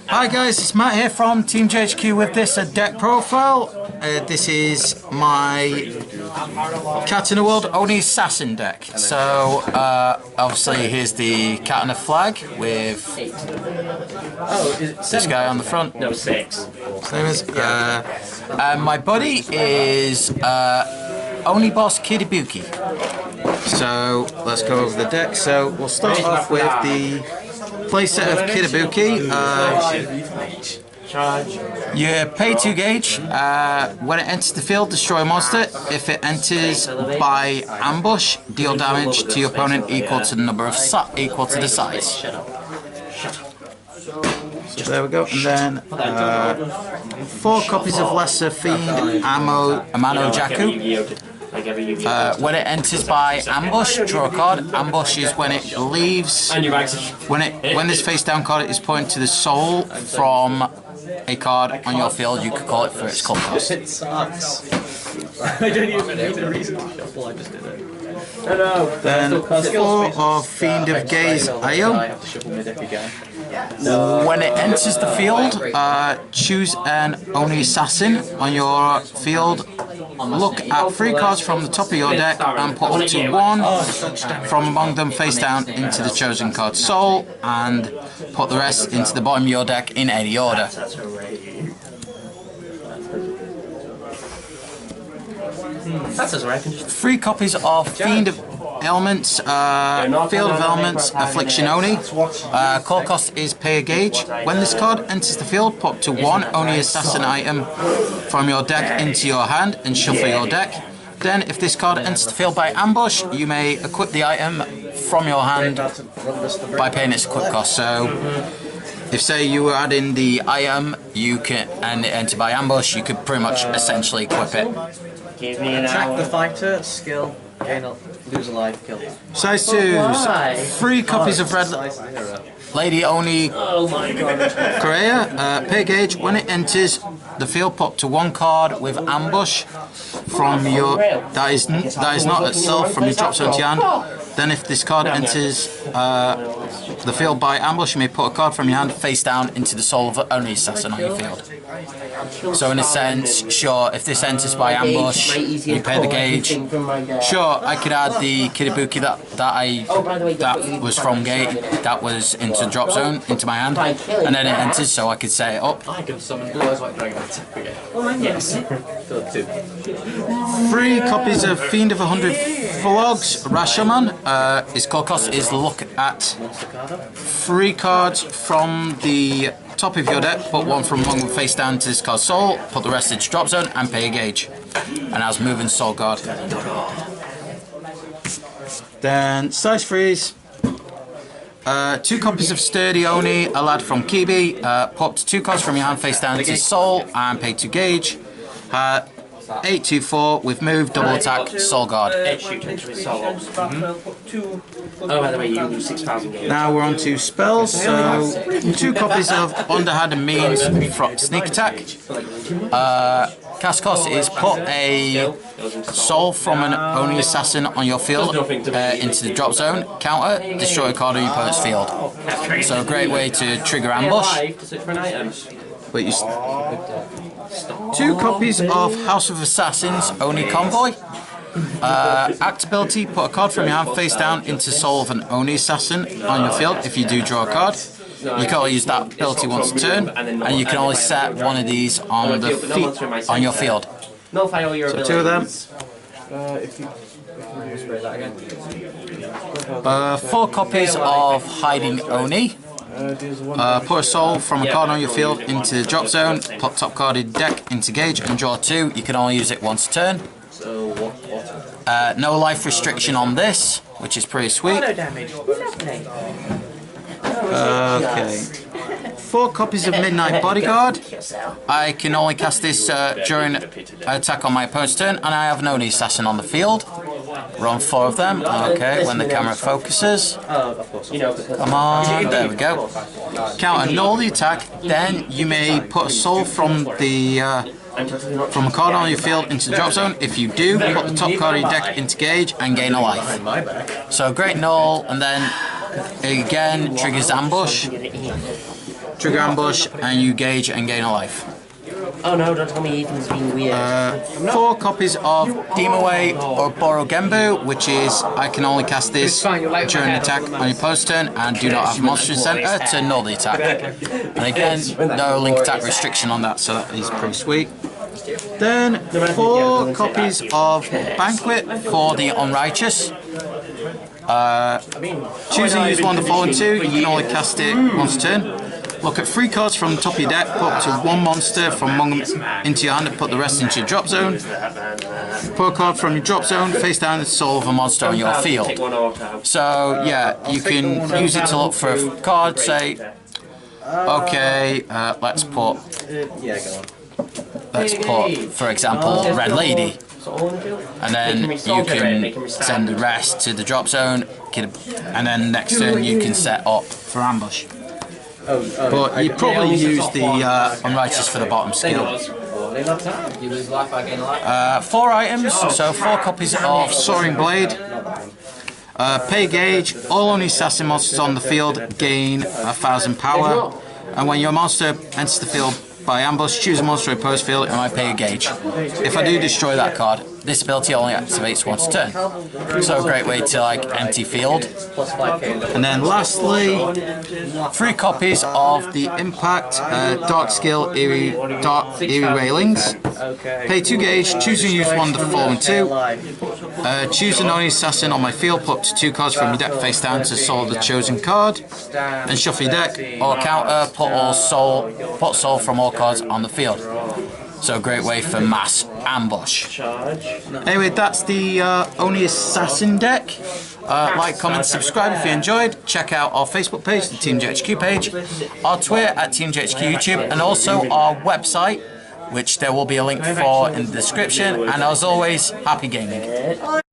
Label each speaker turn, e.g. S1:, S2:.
S1: Hi guys, it's Matt here from Team JHQ with this deck profile. This is my Cat in the World only Assassin deck. So obviously here's the cat and a flag with this guy on the front.
S2: No, 6.
S1: Same as. And my buddy is only boss Kidabuki. So let's go over the deck. So we'll start off with the playset of Kidabuki. You pay 2 gauge. When it enters the field, destroy a monster. If it enters by ambush, deal damage to your opponent equal to the number of equal to the size. So there we go. And then 4 copies of Lesser Fiend Amano Jaku. When it enters by ambush, draw a card. Ambush is when it leaves. When this face down card is pointed to the soul from a card on your field, you could call it for its call cost.
S2: It sucks. I don't even need a reason to shuffle, I just did it. No.
S1: Then 4 of Fiend of Gaze Io. When it enters the field, choose an Oni Assassin on your field. Look at 3 cards from the top of your deck and put up to 1 from among them face down into the chosen card soul, and put the rest into the bottom of your deck in any order.
S2: That's as right.
S1: 3 copies of Fiend of Elements, Field of Elements, Affliction Oni. Call cost is pay a gauge. When this card enters the field, put up to 1 Oni Assassin item from your deck into your hand and shuffle your deck. Then, if this card enters the field by ambush, you may equip the item from your hand by paying its equip cost. So, if say you were adding the item, you can and it entered by ambush, you could pretty much essentially equip it.
S2: Give me an
S3: Attack the fighter, skill, gain a, lose a life, kill.
S1: Size 2s, 3 copies of Red Lady Oni Correa, pay gauge. When it enters the field, put to 1 card with ambush from your that is not itself from your drop zone to your hand. Then if this card enters the field by ambush, you may put a card from your hand face down into the soul of Oni Assassin on your field. So in a sense, sure, if this enters by ambush, you pay the gauge. Sure, I could add the Kidabuki that was from gate, that was into drop zone, into my hand, and then it enters, so I could set it up.
S2: I can summon Blurs like Dragon Attack again. Yes.
S1: 3 copies of Fiend of 100 Vlogs, Rashomon. His call cost is look at 3 cards from the top of your deck, put 1 from among them face down to this card's soul, put the rest into drop zone and pay a gauge. And has moving soul guard. Then size 3s. 2 copies of Sturdy Oni, a lad from Kibi. Put up to 2 cards from your hand face down to soul and pay 2 gauge. 824 with move, double attack, soul guard.
S2: Oh, by the way, you lose 6,000 gauge.
S1: Now we're on to spells. So 2 copies of Underhand and Means from Sneak Attack. Cast cost is put a soul from an Oni Assassin on your field into the drop zone. Counter, destroy a card on your opponent's field. So a great way to trigger ambush. But you 2 copies of House of Assassins, Oni Convoy. Act ability, put a card from your hand face down into soul of an Oni Assassin on your field. If you do draw a card, you can only use that ability once a turn, and you can only set 1 of these on the on your field. So 2 of them. 4 copies of Hiding Oni. Put a soul from a card on your field into the drop zone, put top carded deck into gauge and draw 2. You can only use it once a turn. No life restriction on this, which is pretty sweet. Okay. 4 copies of Midnight Bodyguard. I can only cast this during an attack on my opponent's turn, and I have an Oni Assassin on the field. We're on 4 of them. Okay, when the camera focuses. Come on, there we go. Counter null the attack, then you may put a soul from a card on your field into the drop zone. If you do, put the top card of your deck into gauge and gain a life. So great null, and then again triggers ambush. trigger ambush, and you gauge and gain a life.
S4: Oh no, don't tell me Ethan's being weird.
S1: 4 copies of Beam Away or Borrow Genbu, which is I can only cast this during an attack on your opponent's turn and do not have a monster in center to null the attack. And again, no link attack restriction on that, so that is pretty sweet. Then 4 copies of Banquet for the Unrighteous. Choosing use one of the following 2, you can only cast it once a turn. Look at 3 cards from the top of your deck, put up to 1 monster from among them into your hand and put the rest into your drop zone. Put a card from your drop zone, face down the soul of a monster on your field. So yeah, you can use it to look for a card, say, okay, let's put, for example, Red Lady. And then you can send the rest to the drop zone, and then next turn you can set up for ambush. But you probably use the Unrighteous for the bottom skill. 4 items, so 4 copies of Soaring Blade. Pay gauge, all only Assassin monsters on the field gain 1000 power. And when your monster enters the field by ambush, choose a monster opposed field and I pay a gauge. If I do destroy that card, this ability only activates once a turn. So a great way to like empty field. And then lastly, 3 copies of the Impact Dark Skill Eerie Railings. Pay 2 gauge, choose and use one of the following 2. Choose an only assassin on my field, put up to 2 cards from your deck face down to soul the chosen card. Then shuffle your deck, or counter, put soul from all cards on the field. So a great way for mass ambush. Anyway, that's the only Assassin deck. Like, comment, subscribe if you enjoyed. Check out our Facebook page, the Team JHQ page, our Twitter at Team JHQ YouTube, and also our website, which there will be a link for in the description. And as always, happy gaming.